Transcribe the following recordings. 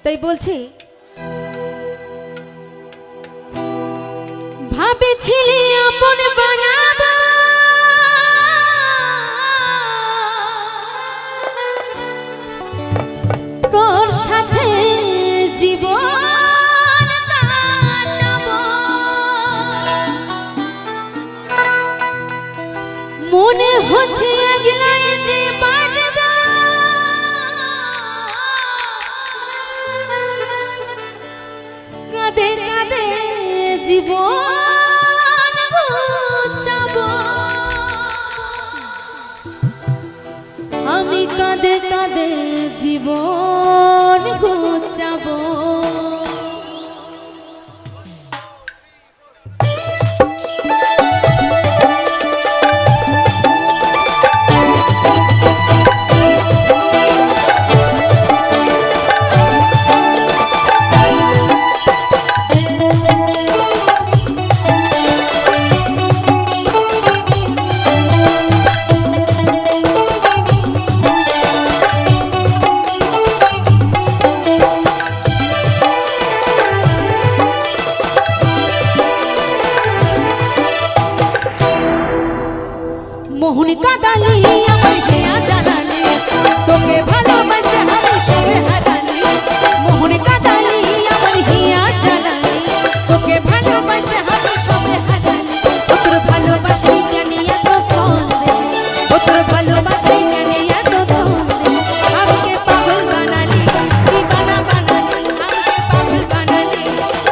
তাই বলছি, ভাবেছিলি আপন বানাবো, তোর সাথে জীবন কাটাবো, মনে হচ্ছে একলাই যে বাজবো, কাঁদে কাঁদে জীবন ঘুচাবো, আমি কাঁদে কাঁদে জীবন ঘুচাবো। মোহন কাঁদালি আমার হিয়া জানালি, তোকে ভালোবাসে আমি সবে হারালি, মোহন কাঁদালি আমার হিয়া জানালি, তোকে ভালোবাসে আমি সবে হারালি, তোর ভালোবাসে জানি এত ছন্দে, তোর ভালোবাসে জানি এত ছন্দে, আমাকে পাগল বানালি দিবানা বানালি, আমাকে পাগল বানালি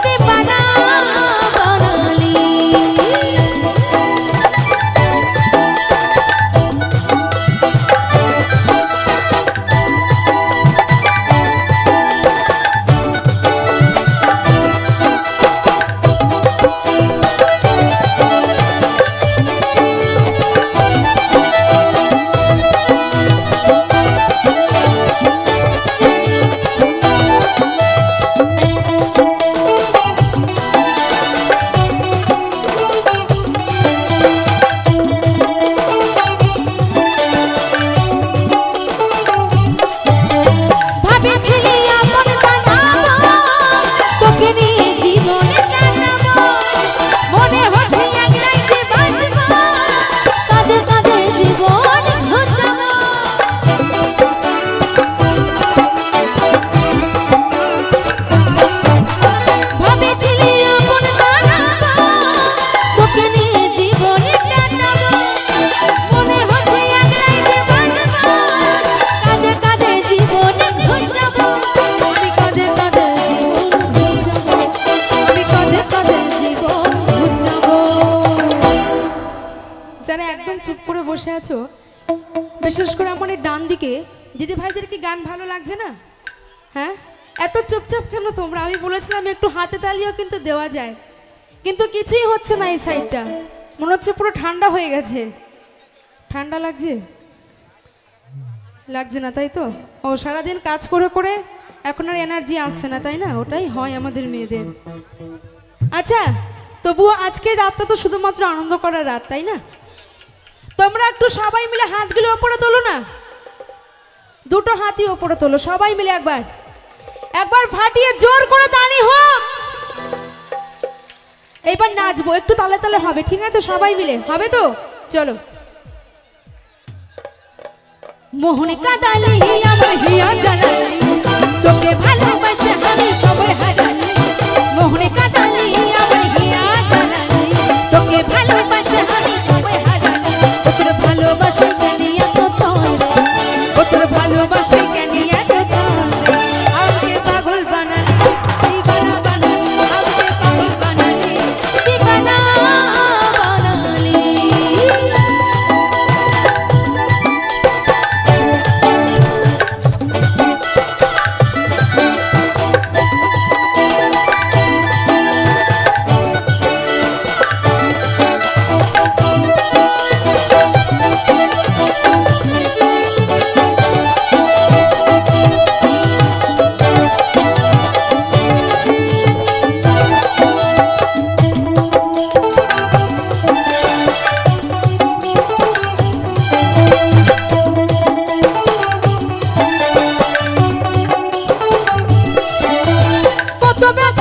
দিবানা বানালি। যারা একদম চুপ করে বসে আছো, বিশেষ করে আমার ডান দিকে দিদি ভাইদের কি গান ভালো লাগছে না? হ্যাঁ, এত চুপচাপ কেন তোমরা? আমি বলেছিলাম একটু হাতে তালিও কিন্তু দেওয়া যায়, কিন্তু কিছুই হচ্ছে না। এই সাইডটা মনে হচ্ছে পুরো ঠান্ডা হয়ে গেছে। ঠান্ডা লাগছে? লাগছে না তাই তো? ও সারাদিন কাজ করে করে এখন আর এনার্জি আসছে না, তাই না? ওটাই হয় আমাদের মেয়েদের। আচ্ছা, তবুও আজকের রাতটা তো শুধুমাত্র আনন্দ করার রাত, তাই না? তোমরা একটু সবাই মিলে হাতগুলো ওপরে তোলো না, দুটো হাতই ওপরে তোলো সবাই মিলে, একবার একবার ফাটিয়ে জোর করে তালি হোক। এইবার নাচবো, একটু তালে তালে হবে, ঠিক আছে? সবাই মিলে হবে তো? চলো। মোহন কাঁদালি আমার হিয়া জানালি, তোকে ভালোবাসে আমি সবে হারালি, মোহন কাঁদালি আমার হিয়া জানালি, তোকে ভালোবাসে আমি সবে হারালি, তোর ভালোবাসে কেন এত ছন্দে, তোর ভালোবাসে কেন এত ছন্দে, আমাকে পাগল বানালি দিবানা বানালি, আমাকে পাগল বানালি দিবানা বানালি। তবে